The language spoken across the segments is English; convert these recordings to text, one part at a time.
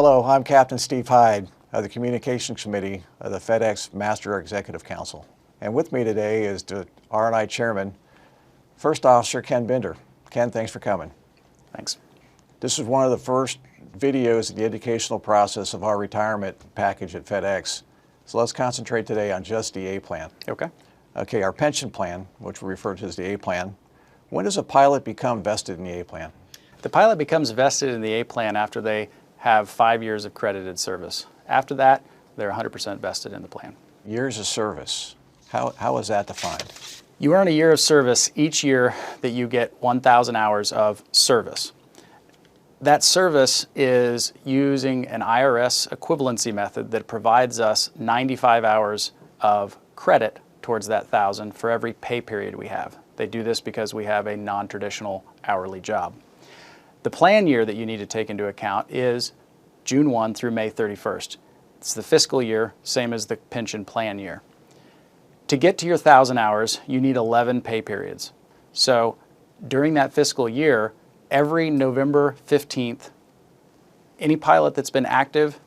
Hello, I'm Captain Steve Hyde of the Communications Committee of the FedEx Master Executive Council. And with me today is the R&I Chairman, First Officer Ken Bender. Ken, thanks for coming. Thanks. This is one of the first videos of the educational process of our retirement package at FedEx. So let's concentrate today on just the A plan. Okay. Okay, our pension plan, which we refer to as the A plan. When does a pilot become vested in the A plan? The pilot becomes vested in the A plan after they have 5 years of credited service. After that, they're 100% vested in the plan. Years of service. How is that defined? You earn a year of service each year that you get 1,000 hours of service. That service is using an IRS equivalency method that provides us 95 hours of credit towards that 1,000 for every pay period we have. They do this because we have a non-traditional hourly job. The plan year that you need to take into account is June 1 through May 31st. It's the fiscal year, same as the pension plan year. To get to your 1,000 hours, you need 11 pay periods. So during that fiscal year, every November 15th, any pilot that's been active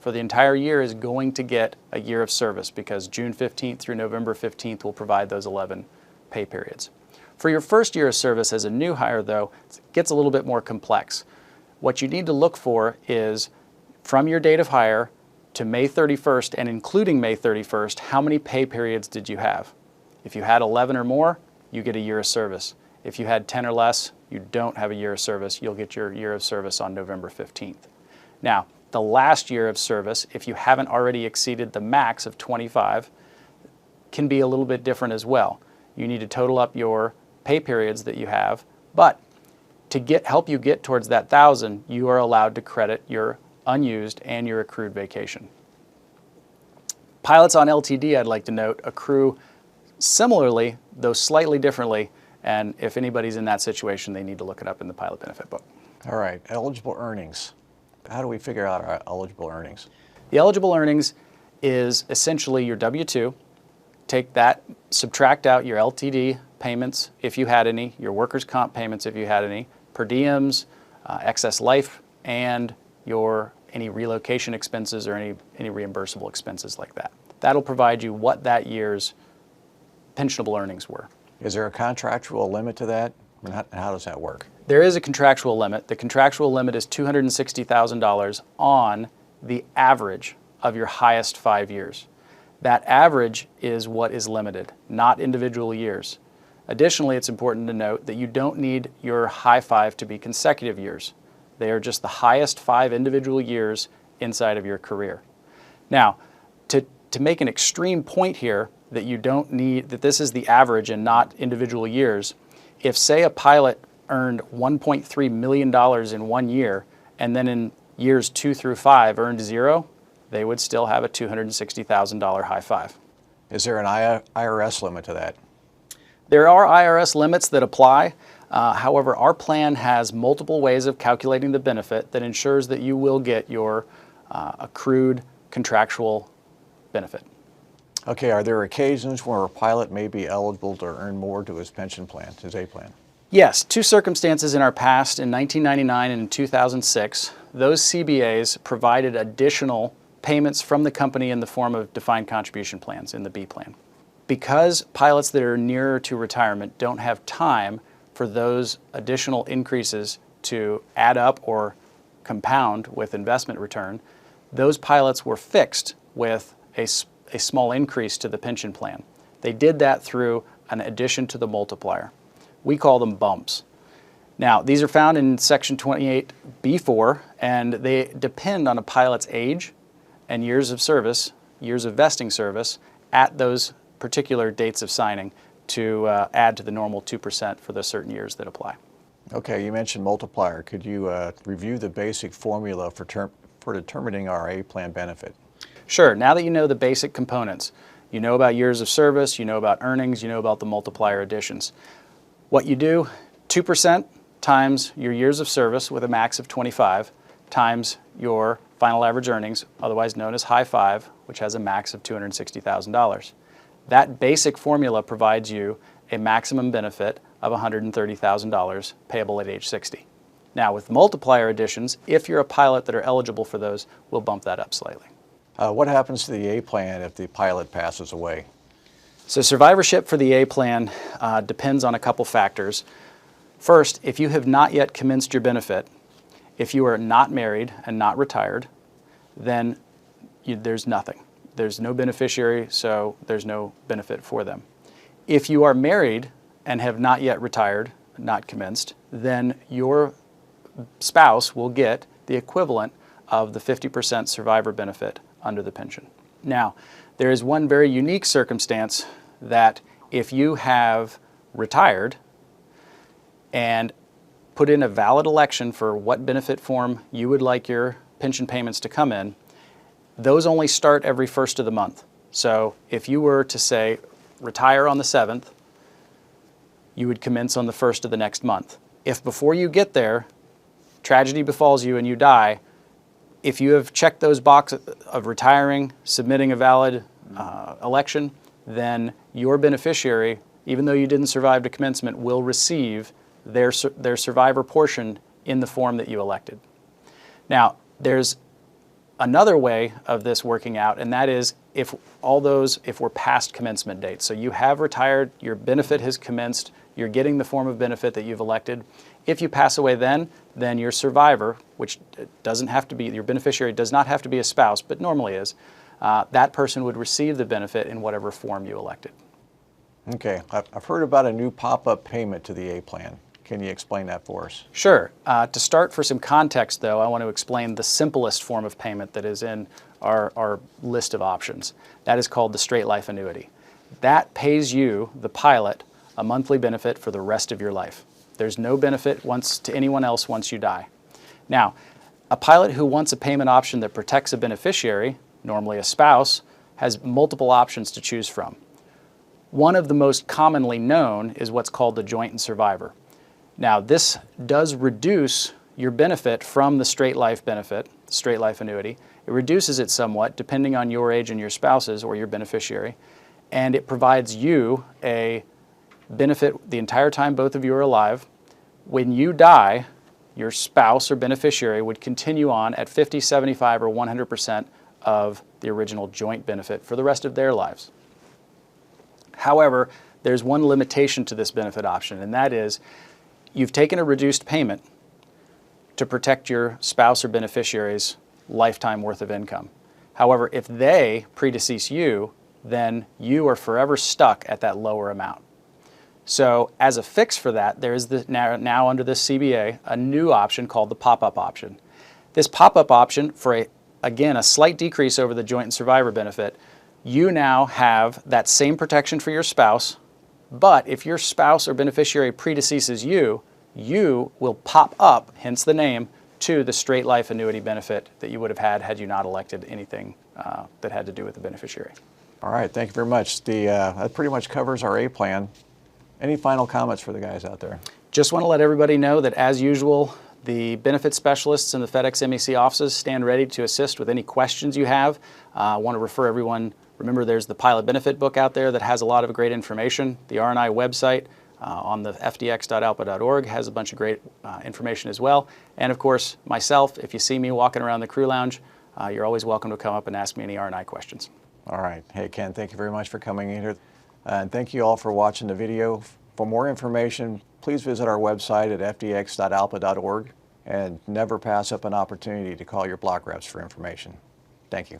for the entire year is going to get a year of service because June 15th through November 15th will provide those 11 pay periods. For your first year of service as a new hire, though, it gets a little bit more complex. What you need to look for is from your date of hire to May 31st and including May 31st, how many pay periods did you have? If you had 11 or more, you get a year of service. If you had 10 or less, you don't have a year of service. You'll get your year of service on November 15th. Now, the last year of service, if you haven't already exceeded the max of 25, can be a little bit different as well. You need to total up your pay periods that you have, but to help you get towards that 1,000, you are allowed to credit your unused and your accrued vacation. Pilots on LTD, I'd like to note, accrue similarly, though slightly differently, and if anybody's in that situation, they need to look it up in the pilot benefit book. All right, eligible earnings. How do we figure out our eligible earnings? The eligible earnings is essentially your W-2. Take that, subtract out your LTD payments if you had any, your workers' comp payments if you had any, per diems, excess life, and any relocation expenses or any reimbursable expenses like that. That'll provide you what that year's pensionable earnings were. Is there a contractual limit to that? And how does that work? There is a contractual limit. The contractual limit is $260,000 on the average of your highest 5 years. That average is what is limited, not individual years. Additionally, it's important to note that you don't need your high 5 to be consecutive years. They are just the highest 5 individual years inside of your career. Now, to make an extreme point here that you don't need, that this is the average and not individual years, if say a pilot earned $1.3 million in 1 year and then in years 2 through 5 earned 0, they would still have a $260,000 high 5. Is there an IRS limit to that? There are IRS limits that apply. However, our plan has multiple ways of calculating the benefit that ensures that you will get your accrued contractual benefit. Okay, are there occasions where a pilot may be eligible to earn more to his pension plan, his A plan? Yes, 2 circumstances in our past, in 1999 and in 2006, those CBAs provided additional payments from the company in the form of defined contribution plans in the B plan. Because pilots that are nearer to retirement don't have time for those additional increases to add up or compound with investment return, those pilots were fixed with a small increase to the pension plan. They did that through an addition to the multiplier. We call them bumps. Now, these are found in Section 28B4, and they depend on a pilot's age and years of service, years of vesting service, at those particular dates of signing to add to the normal 2% for the certain years that apply. Okay, you mentioned multiplier. Could you review the basic formula for determining our A plan benefit? Sure. Now that you know the basic components, you know about years of service, you know about earnings, you know about the multiplier additions. What you do, 2% times your years of service with a max of 25 times your final average earnings, otherwise known as high 5, which has a max of $260,000. That basic formula provides you a maximum benefit of $130,000 payable at age 60. Now, with multiplier additions, if you're a pilot that are eligible for those, we'll bump that up slightly. What happens to the A plan if the pilot passes away? So survivorship for the A plan depends on a couple factors. First, if you have not yet commenced your benefit, if you are not married and not retired, then there's nothing. There's no beneficiary, so there's no benefit for them. If you are married and have not yet retired, not commenced, then your spouse will get the equivalent of the 50% survivor benefit under the pension. Now, there is one very unique circumstance that if you have retired and put in a valid election for what benefit form you would like your pension payments to come in, those only start every first of the month. So if you were to say retire on the 7th, you would commence on the 1st of the next month. If before you get there, tragedy befalls you and you die, if you have checked those boxes of retiring, submitting a valid election, then your beneficiary, even though you didn't survive to commencement, will receive their survivor portion in the form that you elected. Now, there's another way of this working out, and that is if we're past commencement date. So you have retired, your benefit has commenced, you're getting the form of benefit that you've elected. If you pass away then your survivor, which doesn't have to be, your beneficiary does not have to be a spouse, but normally is, that person would receive the benefit in whatever form you elected. Okay, I've heard about a new pop-up payment to the A plan. Can you explain that for us? Sure. To start, for some context though, I want to explain the simplest form of payment that is in our list of options. That is called the straight life annuity. That pays you, the pilot, a monthly benefit for the rest of your life. There's no benefit to anyone else once you die. Now, a pilot who wants a payment option that protects a beneficiary, normally a spouse, has multiple options to choose from. One of the most commonly known is what's called the joint and survivor. Now, this does reduce your benefit from the straight life benefit, straight life annuity. It reduces it somewhat depending on your age and your spouse's or your beneficiary, and it provides you a benefit the entire time both of you are alive. When you die, your spouse or beneficiary would continue on at 50, 75, or 100% of the original joint benefit for the rest of their lives. However, there's one limitation to this benefit option, and that is you've taken a reduced payment to protect your spouse or beneficiary's lifetime worth of income. However, if they predecease you, then you are forever stuck at that lower amount. So as a fix for that, there is now under this CBA, a new option called the pop-up option. This pop-up option, for again, a slight decrease over the joint and survivor benefit, you now have that same protection for your spouse, but if your spouse or beneficiary predeceases you, you will pop up, hence the name, to the straight life annuity benefit that you would have had you not elected anything that had to do with the beneficiary. All right, thank you very much. That pretty much covers our A plan. Any final comments for the guys out there? Just want to let everybody know that, as usual, the benefit specialists in the FedEx MEC offices stand ready to assist with any questions you have. I want to refer everyone, remember there's the pilot benefit book out there that has a lot of great information. The R&I website on the fdx.alpa.org has a bunch of great information as well. And of course, myself, if you see me walking around the crew lounge, you're always welcome to come up and ask me any R&I questions. All right. Hey, Ken, thank you very much for coming in here. And thank you all for watching the video. For more information, please visit our website at fdx.alpa.org and never pass up an opportunity to call your block reps for information. Thank you.